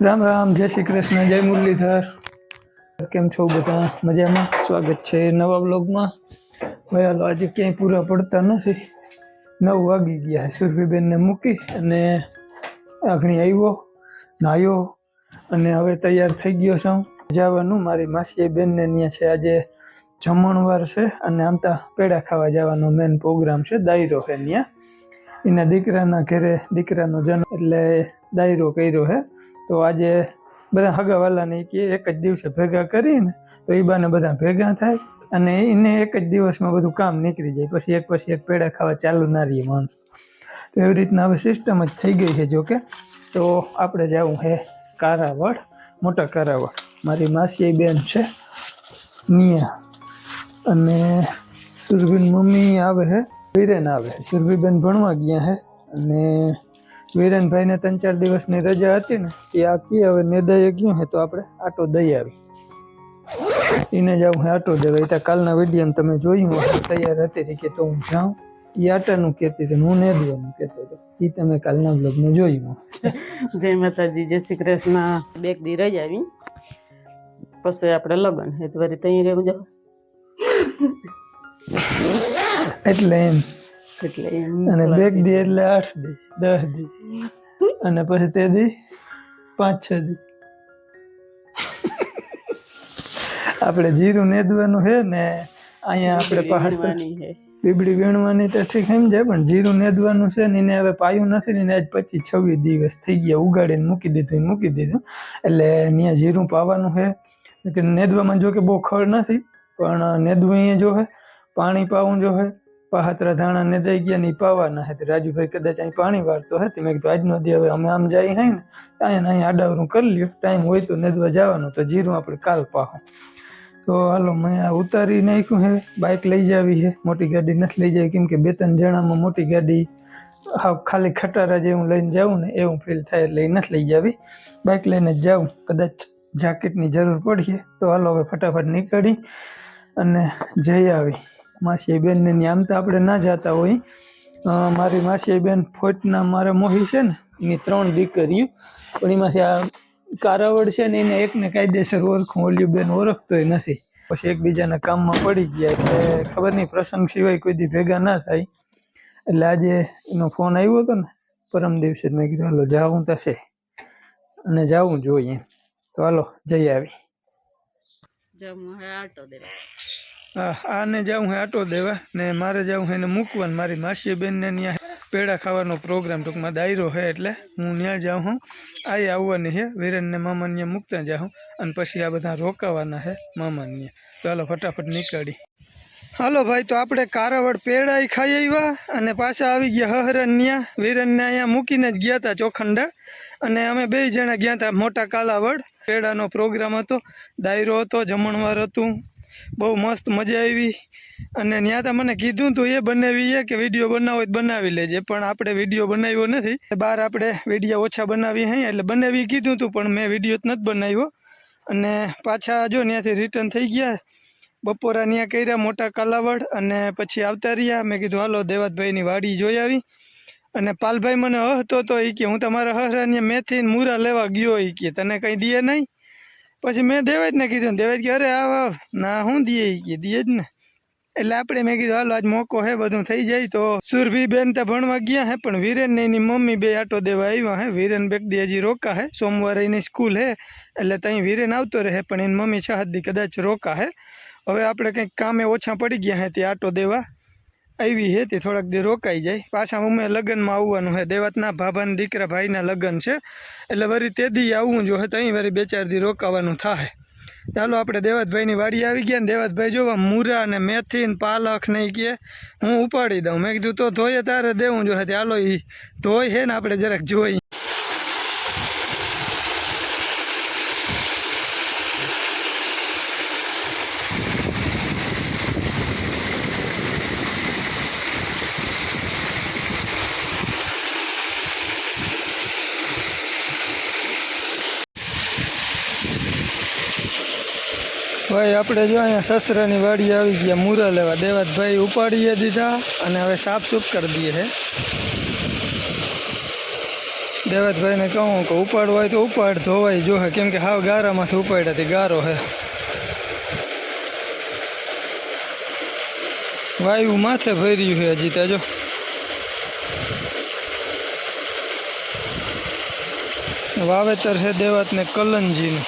राम राम, जय श्री कृष्ण, जय मुरलीधर। केम छो बधा मजामां? स्वागत है नवा ब्लॉग में। भाई हालो आज क्या पूरा पड़ता नहीं, 9 वागी गया है। सुरभीबेन ने मूकी अने आखणी आव्यो, नाह्यो अने हवे तैयार थई गयो छुं जवानुं। मारी मासी बेन ने न्या छे आजे जमणवार छे अने आमता पेड़ा खावा जवानो मेन प्रोग्राम छे। दायरो है न्या एना दीकराना घरे, दीकरानो जन्म એટલે दायरो कर्यो है। तो आज बधा हगावाला ने कि एक ज दिवसे भेगा करीने तो ई बाने बधा भेगा थाय अने एने एक ज दिवस में बधुं काम निकળી જાય। પછી એક पेड़ा खावा चालू ना रही माणस। तो एवी रीतना हवे सिस्टम ज थई गई है। जो के तो आपणे जावुं है कारावड़, मोटा कारावड़। मारी मासी बेन छे निया अने सुरभीन मम्मी आवे है, वीरेन आवे है। सुरभीबेन भणवा गया है अने वीरेन भाई ने 3-4 दिवस की रजा हती ने ए आ की हवे नेदाए गयो है तो आपणे आटो दई आवी। इने जाऊं है आटो देवा। इता कालना विडियो में तमे जोयुं हशे, तैयार हती थी के तो हूँ जाऊं ई आटानुं कहेती थी, हूँ नेदवानुं कहेतो तो। ई तमे कालना ब्लॉग में जोयुं। जय माताजी, जय श्री कृष्ण। बेक दी रही आवी पछी आपणे लगन है तो वरी तई रेવું जाव એટલે એમ એટલે અને બેક દી એટલે 8 દી 10 દી અને પછી તે દી 5-6 દી આપણે જીરું નેદવાનું છે ને અહીંયા આપણે પહાડ પર બીબડી વીણવાની તો ઠીક સમજાય, પણ જીરું નેદવાનું છે ને એને હવે પાયું નથી ને આજ 25-26 દિવસ થઈ ગયા ઉગાડીને મૂકી દીધું એટલે ત્યાં જીરું પાવાનું છે કે નેદવામાં જો કે બહુ ખડ નથી, પણ નેદવું અહીંયા જો છે, પાણી પાવું જો છે। પાહતરા ધાણા નેદાઈ ગયા ને પાવાના છે। રાજુભાઈ કદાચ અહીં પાણી વાળતો હે, મેં કીધું આજનો દી હવે અમે આમ જાય હે ને અહીંયા આડાવરું કરી લ્યો, ટાઈમ હોય તો નેદવા જવાનું, તો જીરું આપણે કાલ પાહું। तो हालो मैं आ उतारी नाख्युं है। बाइक लई जावी है, मोटी गाड़ी नथी लई जावी केम के 2-3 जणा में मोटी गाड़ी हाव खाली खटारा जेवुं लईने जाऊं ने एवुं फील थाय એટલે नथी लई जावी। बाइक लईने ज जाऊं, कदाच जाकेटनी जरूर पड़े तो हालो हवे फटाफट निकળી અને જઈ આવી। मासी बेन ने आम तो आपणे ना जाता होय। मारी मासी बेन फोटना मारा मोही छे ने एनी 3 दीकरीओ, पण एमांथी आ कारावड़ छे ने एने एकने कायदेसर ओळखुं, ओली बेन ओळखतोय नथी। પછી એકબીજાના કામમાં પડી ગયા એટલે ખબર નહીં પ્રસંગ સિવાય કોઈ દી ભેગા ના થાય। એટલે આજે એનો ફોન આવ્યો હતો ને પરમ દિવસે, મેં કીધું હાલો જાવું તો છે અને જાવું જોઈએ, તો હાલો જઈ આવી। જમવું હે આટો દેવા। આને જાઉં હે આટો દેવા ને મારે જાઉં હે એને મૂકવા। મારી માસી બેન ને ત્યાં પેડા ખાવાનો પ્રોગ્રામ, ટૂંકમાં દાયરો है એટલે હું ત્યાં જાઉં હું। આઈ આવવાની છે વીરેન ને મામા ત્યાં મૂકતા જાઉં અને પછી આ બધા રોકાવાના છે મામા ત્યાં। તો હાલો ફટાફટ નીકળી। હાલો ભાઈ, તો આપણે કારાવડ પેડા ખાઈ આવ્યા અને પાછા આવી ગયા હહરન ત્યાં। વીરેન ને અહીંયા મૂકીને જ ગયા હતા ચોખંડા, અને અમે 2 જણા ગયા હતા મોટા કાલાવડ। પેડાનો પ્રોગ્રામ હતો, દાયરો હતો, જમણવાર હતું, બહુ મસ્ત મજા આવી। અને ત્યાં તો મને કીધું તું એ બનાવીએ કે વિડીયો બનાવો તો બનાવી લેજે, પણ આપણે વિડીયો બનાવ્યો નથી। બહાર આપણે વિડીયો ઓછા બનાવી હે એટલે બનાવી કીધું તું, પણ મેં વિડીયો જ નથી બનાવ્યો। અને પાછા જો ત્યાંથી રિટર્ન થઈ ગયા, બપોરા ત્યાં કર્યા મોટા કાલાવડ અને પછી આવતા રહ્યા। મેં કીધું હાલો દેવાતભાઈની વાડી જોઈ આવી। અને પાલભાઈ મને હસતો તો એ કે હું તમારા હસરાને મેથી મૂરા લેવા ગયો, એ કે તને કંઈ દે નહીં। પછી મેં દેવાજને કીધું, દેવાજ કે અરે આવ ના હું દઈએ, કે દઈએ જ ને। એટલે આપણે મેં કીધું હાલો આજ મોકો હે, બધું થઈ જાય। તો સુરભી બેન તો ભણવા ગયા હે, પણ વીરેન ને એની મમ્મી 2 આટો દેવા આવ્યા હે। વીરેન બેક દી હજી રોકા હે, સોમવારે એની સ્કૂલ હે એટલે ત્યાં વીરેન આવતો રહે, પણ એની મમ્મી 6 દી કદાચ રોકા હે। હવે આપણે કંઈક કામે ઓછા પડી ગયા હે તે આટો દેવા આવી હે, તે થોડાક દી રોકાઈ જાય। પાછા અમે લગ્નમાં આવવાનું હે, દેવાતના ભાભાના દીકરા ભાઈના લગ્ન છે એટલે વળી તે દી આવવું જો હે, ત્યાં વળી 2-4 દી રોકાવાનું થાય। ચાલો આપણે દેવાતભાઈની વાડી આવી ગયા ને દેવાતભાઈ જોવા મૂરા ને મેથી ને પાલક ને કે હું ઉપાડી દઉં। મેં કીધું તો ધોઈએ તારે દેવું જો હે, હાલો એ ધોઈ હે ને આપણે જરાક જોઈ। ભાઈ આપણે જો અહીંયા સસરાની વાડી આવી ગયા મૂરા લેવા। દેવાતભાઈ ઉપાડીએ દીધા અને હવે સાફ સૂફ કરી દઈએ છે। દેવતભાઈને કહું કે ઉપાડવો હોય તો ઉપાડ, ધોવાઈ જો કેમ કે હાવ ગારામાંથી ઉપાડ્યાથી ગારો હે. વાયુ માથે ભર્યું છે હજી તાજો. વાવેતર છે દેવાતને કલંજીનું.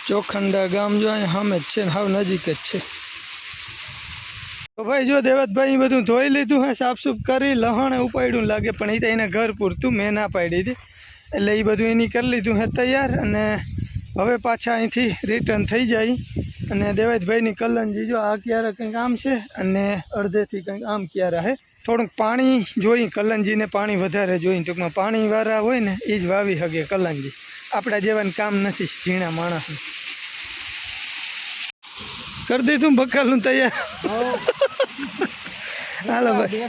ચોખંડા ગામ જો અહીંયા સામે જ છે ને હાવ નજીક જ છે. તો ભાઈ જો દેવતભાઈ બધું ધોઈ લીધું હે, સાફસૂફ કરી લહણે ઉપાડ્યું લાગે, પણ એ તો એના ઘર પૂરતું મેં ના પાડી હતી એટલે એ બધું એની કરી લીધું હે તૈયાર. અને હવે પાછા અહીંથી રિટર્ન થઈ જાય. અને દેવતભાઈની કલંજી જો આ ક્યારે કંઈક આમ છે અને અડધેથી કંઈક આમ ક્યારે હે. થોડુંક પાણી જોઈ, કલંજીને પાણી વધારે જોઈ, ટૂંકમાં પાણીવાળા હોય ને એ જ વાવી શકે કલંજી, આપણા જેવાનું કામ નથી ઝીણા માણસ. કરી દીધું બકાલું તૈયાર. હાલો ભાઈ.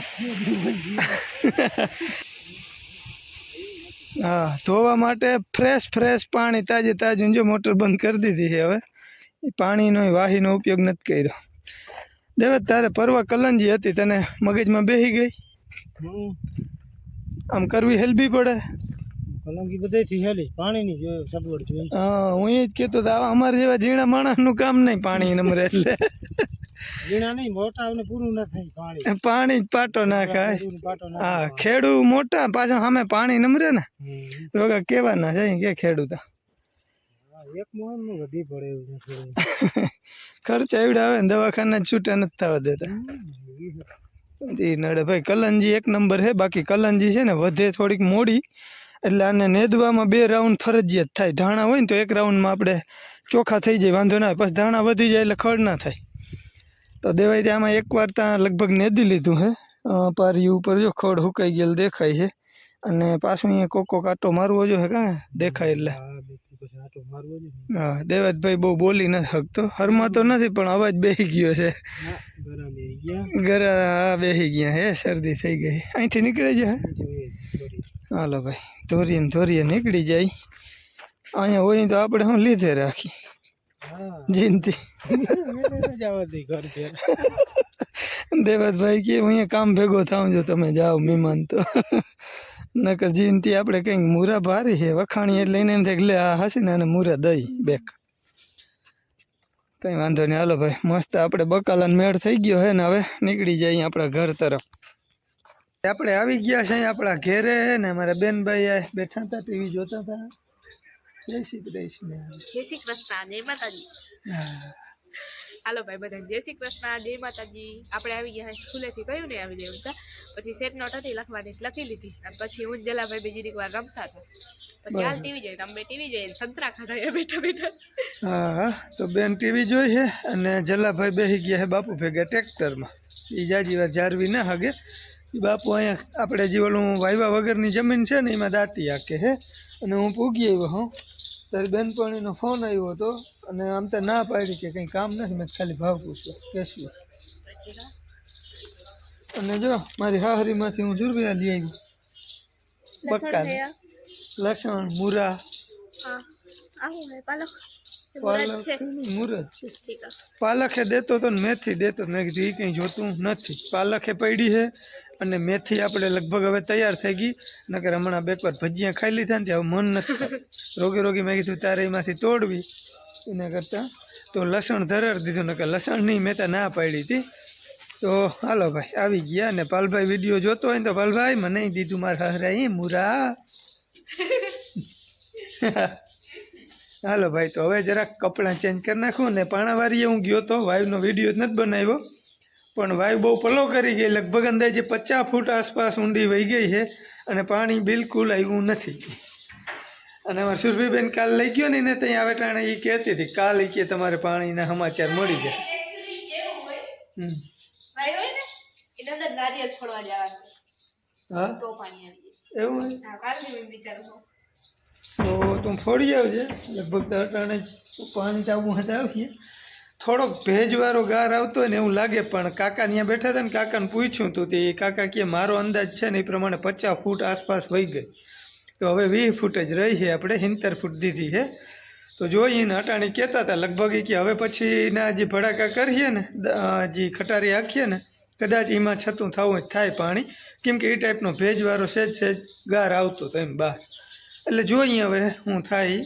હા, ધોવા માટે ફ્રેશ પાણી તાજું જો મોટર બંધ કરી દીધી છે. હવે એ પાણીનો વાહીનો ઉપયોગ નથી કર્યો. દેવત તારે પરવા કલંજી હતી, તને મગજમાં બેસી ગઈ? આમ કરવી હેલવી પડે. કલંગી બધેથી હેલી, પાણીની સગવડ જોઈએ. હા, હું એ જ કહેતો હતો, અમારે જેવા ઝીણા માણસનું કામ નહીં પાણી નમરે એટલે. ઝીણા નહીં, મોટા ને પૂરું ના થાય પાણી જ પાટો ના ખાય. હા, ખેડૂ મોટા પાછા સામે પાણી નમરે ને રોગા કેવાના છે કે ખેડૂત એક મોહન નું વધી પડે એવું. ખર્ચ એવડા આવે ને દવાખાના છૂટા નથી થવા દેતા. નડે ભાઈ. કલંજી એક નંબર છે. બાકી કલંજી છે ને વધે થોડીક મોડી, એટલે આને નેદવામાં 2 રાઉન્ડ ફરજિયાત થાય. ધાણા હોય ને તો 1 રાઉન્ડમાં આપણે ચોખ્ખા થઈ જાય, વાંધો ના આવે. પછી ધાણા વધી જાય એટલે ખડ ના થાય. તો દેવાય ત્યાં આમાં એકવાર ત્યાં લગભગ નેદી લીધું હે. પારી ઉપર જો ખડ હુકાઈ ગયેલ દેખાય છે. અને પાછું અહીંયા કોકો કાંટો મારવો જો હે કાં દેખાય એટલે. હા, દેવતભાઈ બહુ બોલી નથી શકતો, હરમાં તો નથી પણ અવાજ બેસી ગયો છે. ગરા બેસી ગયા હે, શરદી થઈ ગઈ. અહીંથી નીકળી જાય. હાલો ભાઈ, ધોરીએ નીકળી જાય. અહીંયા હોય તો આપણે શું લીધે રાખી જીનતી. દેવતભાઈ કે હું અહીંયા કામ ભેગો થાઉં જો તમે જાઓ મહેમાન તો. નકર જીનતી આપણે કંઈક મૂરા ભારી છે વખાણી એટલે એને એમ થાય કે લે આ હશે ને અને મૂરા દઈ બેક. કંઈ વાંધો નહીં. હાલો ભાઈ, મસ્ત આપણે બકાલાનો મેળ થઈ ગયો હે ને હવે નીકળી જાય આપણા ઘર તરફ. આપણે આવી ગયા છે આપણા ઘેરે ને અમારા બેનભાઈ બેઠા હતા, ટીવી જોતા હતા. જય શ્રી કૃષ્ણ. જય શ્રી કૃષ્ણ, જય માતાજી. હાલો ભાઈ બધા, જય શ્રી કૃષ્ણ, જય માતાજી. આપણે આવી ગયા સ્કૂલેથી કયું નહીં આવી દેવું હતા. પછી સેટ નોટ હતી લખવાની, લખી લીધી. અને પછી હું જલાભાઈ બીજી વાર રમતા હતા. પછી હાલ ટીવી જોઈએ, તમે ટીવી જોઈએ, સંતરા ખાધા બેઠા. હા, તો બેન ટીવી જોઈ છે અને જલાભાઈ બેસી ગયા છે બાપુ ભેગા ટ્રેક્ટરમાં. એ જાજી વાર જારવી ના હાગે. એ બાપુ અહીંયા આપણે જે ઓલું વાયવા વગરની જમીન છે ને એમાં દાંતી હાકે છે. અને હું પૂગી આવ્યો હું, તારી બેનપણીનો ફોન આવ્યો હતો અને આમ તો ના પાડી કે કંઈ કામ નથી, મેં ખાલી ભાવ પૂછ્યો કેશું. અને જો મારી હાહરીમાંથી હું જુરબિયા લઈ આવી. બક્કા, લસણ, મૂરા, મુરત છે. પાલખે દેતો તો ને મેથી દેતો, મેં કીધું એ કંઈ જોતું નથી. પાલખે પડી છે અને મેથી આપણે લગભગ હવે તૈયાર થઈ ગઈ. નકર હમણાં 2 વાર ભજીયા ખાઈ લીધા ને હવે મન નથી રોગી મેં કીધું તારે એમાંથી તોડવી એના કરતાં તો લસણ ધરાર દીધું. નકર લસણ નહીં મેં તો ના પાડી હતી. તો હાલો ભાઈ આવી ગયા. ને પાલભાઈ વિડીયો જોતો હોય ને તો પાલભાઈ મને દીધું મારા હરાઈ મૂરા. હાલો ભાઈ, તો હવે જરાક કપડાં ચેન્જ કરી નાખું ને પાણાવારીએ હું ગયો તો. વાયુનો વિડીયો જ નથી બનાવ્યો, પણ વાયુ બહુ પલો કરી ગઈ. લગભગ અંદાજે 50 ફૂટ આસપાસ ઊંડી વહી ગઈ છે અને પાણી બિલકુલ આવ્યું નથી. અને અમારે સુરભીબેન કાલ લઈ ગયો ને ત્યાં આવે ટાણે એ કહેતી હતી કાલ કે તમારે પાણીના સમાચાર મળી જાય. હા, એવું તો તું ફોડી આવજે. લગભગ ટાણે પાણી ચાવું હતા આવીએ. થોડોક ભેજવાળો ગાર આવતો હોય ને એવું લાગે, પણ કાકા ત્યાં બેઠા હતા ને કાકાને પૂછ્યું હતું તે કાકા કે મારો અંદાજ છે ને એ પ્રમાણે 50 ફૂટ આસપાસ વહી ગઈ. તો હવે 20 ફૂટ જ રહી છે, આપણે 70 ફૂટ દીધી છે. તો જોઈને અટાણી કહેતા હતા લગભગ કે હવે પછીના જે ભડાકા કરીએ ને જે ખટારી આખીએ ને કદાચ એમાં છતું થવું થાય પાણી, કેમ કે એ ટાઈપનો ભેજવાળો સહેજ ગાર આવતો હતો એમ બહાર. એટલે જોઈએ હવે શું થાય.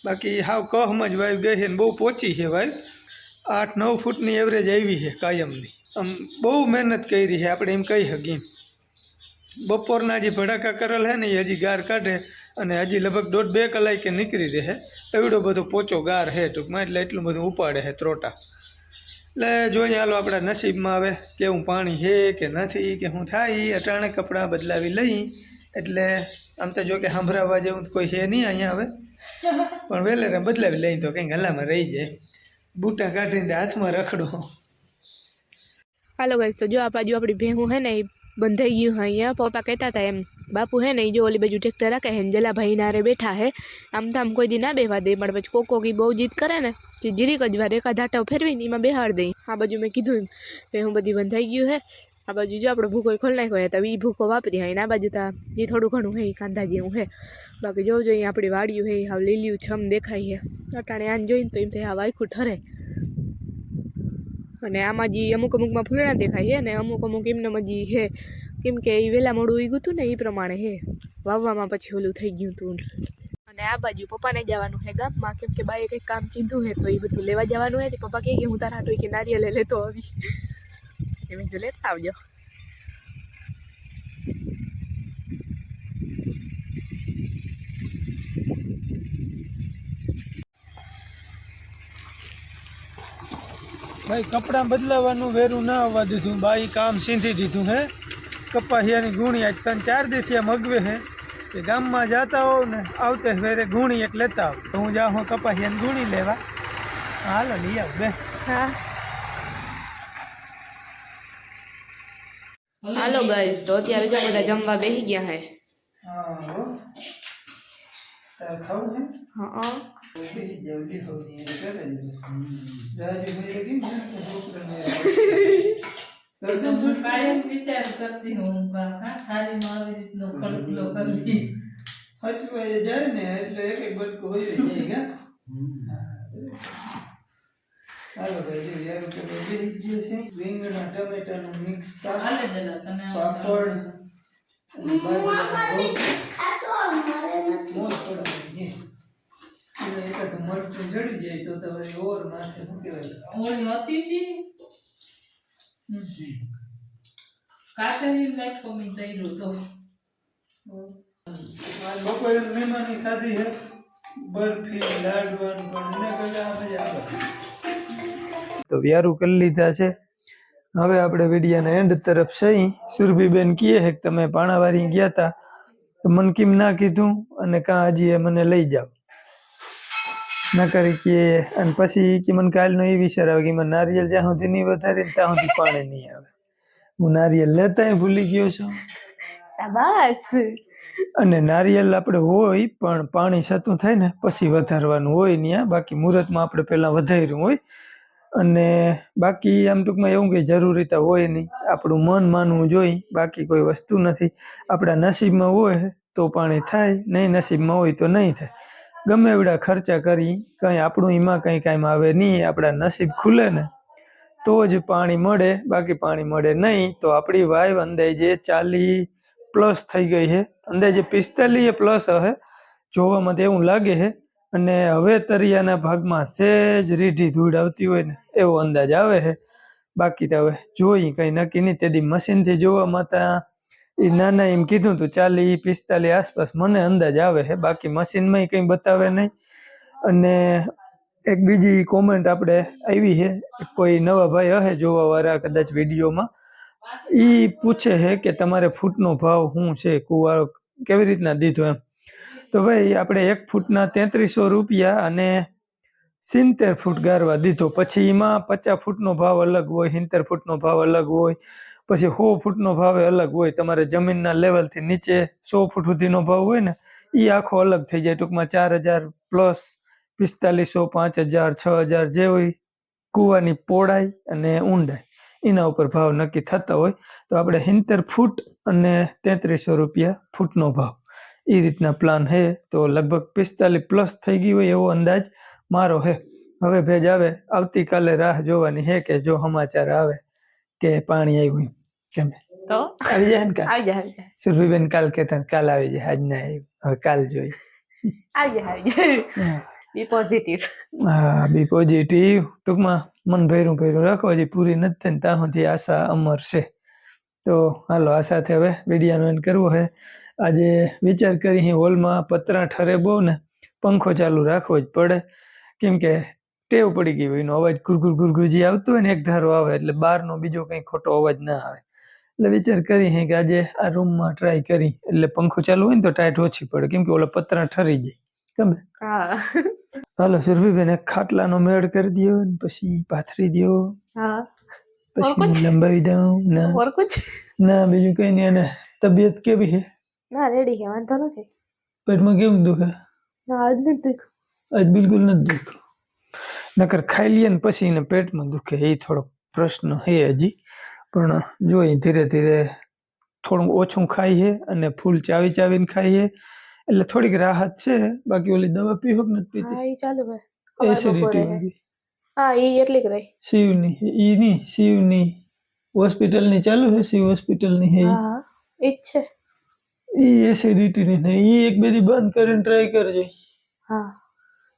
બાકી હાવ કહમાં જ વાયુ ગઈ છે ને બહુ પોચી છે વાયુ. 8-9 ફૂટની એવરેજ આવી છે કાયમની. આમ બહુ મહેનત કરી છે આપણે એમ કહી શકીએ. બપોરના જે ભડાકા કરેલ છે ને એ હજી ગાર કાઢે અને હજી લગભગ 1.5-2 કલાકે નીકળી રહે. એવડો બધો પોચો ગાર છે ટૂંકમાં, એટલે એટલું બધું ઉપાડે છે ત્રોટા. એટલે જોઈએ હાલો આપણા નસીબમાં હવે કેવું પાણી છે કે નથી કે શું થાય. અટાણે કપડાં બદલાવી લઈ એટલે આમ તો જો કે સાંભળવા જેવું કોઈ છે નહીં અહીંયા હવે, પણ વહેલે બદલાવી લઈ તો કંઈક હલામાં રહી જાય. બૂટા કાઢીને હાથમાં રખડો. હાલો ગાઈસ, તો જો આ બાજુ આપણી ભેહું હે ને એ બંધાઈ ગયું હે અહીંયા. પપ્પા કહેતા હતા એમ બાપુ હે ને એ જો ઓલી બાજુ ટ્રેક્ટર રાખે હે ને જલાભાઈ નારે બેઠા હે. આમ તો આમ કોઈ દી ના બેવા દે, પણ પછી કોકો કી બહુ જીદ કરે ને કે જીરીક જ વાર એકાદ આટાઓ ફેરવીને એમાં બેહાડ દઈ. આ બાજુ મેં કીધું એમ ભેહું બધી બંધાઈ ગયું હે. આ બાજુ જો આપણો ભૂકો ખોલ નાખ્યો હે તો એ ભૂકો વાપરી હોય. આ બાજુ તો જે થોડું ઘણું હે એ કાંધા જેવું હે. બાકી જોજો અહીંયા આપણી વાડિયું હે હાવ લીલિયું છમ દેખાય છે. અટાણે આને જોઈને તો એમ થાય આ વાયખું ઠરે. અને આમાં જે અમુકમાં ફૂલણા દેખાય છે ને અમુક એમને હજી હે, કેમ કે એ વહેલા મોડું ઉગ્યું હતું ને એ પ્રમાણે હે. વાવવામાં પછી ઓલું થઈ ગયું હતું. અને આ બાજુ પપ્પાને જવાનું હે ગામમાં, કેમ કે બાએ કંઈક કામ ચીંધું હે તો એ બધું લેવા જવાનું હે. પપ્પા કહે કે હું તારા હાટું કે નારિયેલે લેતો આવી. એમ તો લેતા આવજો. ભાઈ કપડાં બદલાવાનું વેરું ના આવવા દીધું. બાઈ કામ સીંધી દીધું હે. કપાસિયાની ગુણી આજ 3-4 દિવસથી મગવે હે કે ગામમાં જતા હોવ ને આવતે વેરે ગુણી એક લેતા આવ. તો હું જાઉં કપાસિયાની ગુણી લેવા. હાલો લઈ આવ બે. હા હાલો ગાઈસ, તો અત્યારે જો બધા જમવા બેસી ગયા હે. હા તાર ખાવું હે? હા બેસી જાવ લીધો ની એટલે કરે રાજુભાઈ કેમ છે છોકરાને હું કાયમ વિચાર કરતી હું થાળીમાં આવી રીતનો ખડકલો કરી હચવાઈ જાય ને એટલે એક બટકો હોય જાય. હાલો ભાઈ યાર કે બેસી ગયો છે. રીંગણા ટમેટાનું મિક્સ શાક, હાલે જલા તને પાપડ મરચું જડી જાય તો તમારી ઓર માથે શું કહેવાય ઓલી હતી જી કાચરી લાઈટ કમી દઈરો તો બપોરે મહેમાની ખાધી છે બરફી લાડવાન પણ એને કલા મજા આવે. તો વ્યારું કરી લીધા છે. હવે આપણે વિડીયાના એન્ડ તરફ જઈ. સુરભીબેન કહે છે કે તમે પાણાવારી ગયા હતા તો મને કેમ ના કીધું અને કાં હજી એ મને લઈ જાઓ ના કરી કે. અને પછી કે મને કાલનો એ વિચાર આવે કે મને નારિયેલ જ્યાં સુધી નહીં વધારે ત્યાં સુધી પાણી નહીં આવે. હું નારિયેલ લેતા ભૂલી ગયો છું. શાબાશ. અને નારિયેલ આપણે હોય પણ પાણી સતું થાય ને પછી વધારવાનું હોય ત્યાં. બાકી મુહૂર્તમાં આપણે પહેલાં વધાર્યું હોય. અને બાકી આમ ટૂંકમાં એવું કંઈ જરૂરીતા હોય નહીં. આપણું મન માનવું જોઈએ, બાકી કોઈ વસ્તુ નથી. આપણા નસીબમાં હોય તો પાણી થાય, નહીં નસીબમાં હોય તો નહીં થાય. ગમે એવડા ખર્ચા કરી કંઈ આપણું એમાં કંઈ કામ આવે નહીં. આપણા નસીબ ખુલે ને તો જ પાણી મળે, બાકી પાણી મળે નહીં. તો આપણી વાવ અંદાજે 40+ થઈ ગઈ છે. અંદાજે 45+ હશે જોવામાં તો એવું લાગે છે. અને હવે તરિયાના ભાગમાં સહેજ રીઢી ધૂળ આવતી હોય ને એવો અંદાજ આવે છે. બાકી તો હવે જોઈ કંઈ નક્કી નહીં. તેથી મશીનથી જોવામાં ત્યાં એ નાના એમ કીધું તું 40-45 આસપાસ મને અંદાજ આવે છે. બાકી મશીનમાં કંઈ બતાવે નહીં. અને એક બીજી કોમેન્ટ આપણે આવી છે, કોઈ નવા ભાઈ હશે જોવાવાળા કદાચ વિડીયોમાં, એ પૂછે છે કે તમારે ફૂટનો ભાવ શું છે, કુવારો કેવી રીતના દીધો એમ. તો ભાઈ આપણે 1 ફૂટના 3300 રૂપિયા અને 70 ફૂટ ગારવા દીધો. પછી એમાં 50 ફૂટનો ભાવ અલગ હોય, 70 ફૂટનો ભાવ અલગ હોય, પછી 100 ફૂટનો ભાવ અલગ હોય. તમારે જમીનના લેવલથી નીચે 100 ફૂટ સુધીનો ભાવ હોય ને એ આખો અલગ થઈ જાય. ટૂંકમાં 4000+, 4500, 5000, 6000 જે હોય કૂવાની પહોળાઈ અને ઊંડાઈ એના ઉપર ભાવ નક્કી થતા હોય. તો આપણે 70 ફૂટ અને 3300 રૂપિયા ફૂટનો ભાવ એ રીતના પ્લાન છે. તો લગભગ 45+ થઈ ગઈ હોય એવો અંદાજ મારો હે. હવે ભેજ આવે આવતીકાલે રાહ જોવાની હે કે જો સમાચાર આવે કે પાણી આવ્યું કેમ તો આવી જાય ને કાલ આવી જાય સુરભીબેન કાલ કહેતા કાલ આવી જાય આજ ના આવ્યું હવે કાલ જોઈ આવી જાય બી પોઝિટિવ. હા બી પોઝિટિવ ટૂંકમાં મન ભર્યું ભર્યું રાખો હજી પૂરી નથી થઈને ત્યાં સુધી આશા અમર છે. તો હાલો આ સાથે હવે વિડીયાનો એન્ડ કરવો છે. આજે વિચાર કરી હોલમાં પતરા ઠરે બહુ ને પંખો ચાલુ રાખવો જ પડે કેમ કે ટેવ પડી ગઈ હોય એનો અવાજ ગુરગુર ગુરગુર જે આવતો હોય ને એક ધારો આવે એટલે બહારનો બીજો કંઈ ખોટો અવાજ ના આવે. એટલે વિચાર કરી કે આજે આ રૂમમાં ટ્રાય કરી એટલે પંખો ચાલુ હોય ને તો ટાઈટ ઓછી પડે કેમ કે ઓલા પતરા ઠરી જાય ગમે. હા હાલો સુરભીબેન એક ખાટલાનો મેળ કરી દો ને પછી પાથરી દો હા પછી લંબાવી દઉં ના ઓર કુછ ના બીજું કઈ નહીં. અને તબિયત કેવી છે? ના રેડી છે વાંધો નથી. પેટમાં કેવું દુખે? ના આજ નથી દુખ્યું. આજ બિલકુલ નથી દુખતું. નકર ખાઈ લઈએ ને પછી એને પેટમાં દુખે એ થોડો પ્રશ્ન છે હજી પણ જોઈ ધીરે ધીરે થોડું ઓછું ખાઈ છે અને ફૂલ ચાવી ચાવીને ખાઈ છે એટલે થોડીક રાહત છે. બાકી ઓલી દવા પીવો કે નથી પીતી? હા એ ચાલુ છે સવાર એસિડિટી બપોરે વાળી હા એ એટલી જ રહી. શિવની હોસ્પિટલની ચાલુ છે શિવ હોસ્પિટલની છે હા હા એ જ છે. ઈ એસિડિટીની ને ઈ એક બે દી બંધ કરીને ટ્રાય કરજો. હા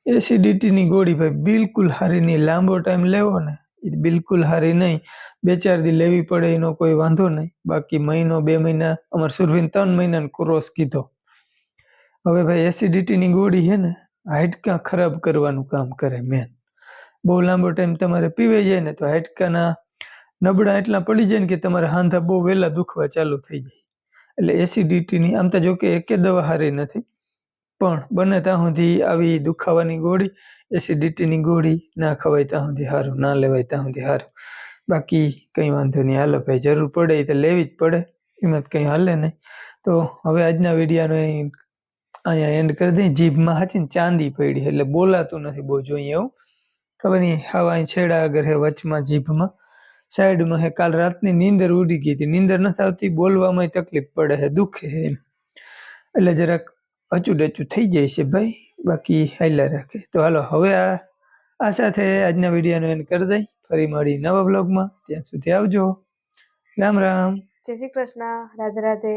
એસિડિટીની ગોળી ભાઈ બિલકુલ હારી નહીં. લાંબો ટાઈમ લેવો ને એ બિલકુલ હારી નહીં. 2-4 દી લેવી પડે એનો કોઈ વાંધો નહીં. બાકી મહિનો 2 મહિના અમારે સુરભીને 3 મહિનાનો કોર્સ કીધો. હવે ભાઈ એસિડિટીની ગોળી છે ને હાડકાં ખરાબ કરવાનું કામ કરે મેન. બહુ લાંબો ટાઈમ તમારે પીવાઈ જાય ને તો હાડકાના નબળા એટલા પડી જાય ને કે તમારા હાંધા બહુ વહેલા દુખવા ચાલુ થઈ જાય. એટલે એસિડિટીની આમ તો જો કે એકે દવા હારી નથી પણ બને ત્યાં સુધી આવી દુખાવાની ગોળી એસિડિટીની ગોળી ના ખવાય ત્યાં સુધી સારું ના લેવાય ત્યાં સુધી સારું. બાકી કંઈ વાંધો નહીં. હાલો ભાઈ જરૂર પડે તો લેવી જ પડે એમાં કંઈ હાલે નહીં. તો હવે આજના વિડીયોનો અહીંયા એન્ડ કરી દઈ. જીભમાં હાચી ને ચાંદી પડી એટલે બોલાતું નથી બહુ જોઈએ એવું ખબર નહીં. હાવ અહીં છેડા આગળ હે વચમાં જીભમાં સાઈડમાં હે. કાલ રાતની નીંદર ઉડી ગઈ હતી. નીંદર નથી આવતી બોલવામાં તકલીફ પડે છે દુખે છે એમ એટલે જરાક અચું થઈ જાય છે ભાઈ. બાકી હાલ્યા રાખે. તો હાલો હવે આ સાથે આજના વિડીયોનો એન્ડ કરી દઈ. ફરી મળી નવા બ્લોગમાં. ત્યાં સુધી આવજો. રામ રામ. જય શ્રી કૃષ્ણ. રાધે રાધે.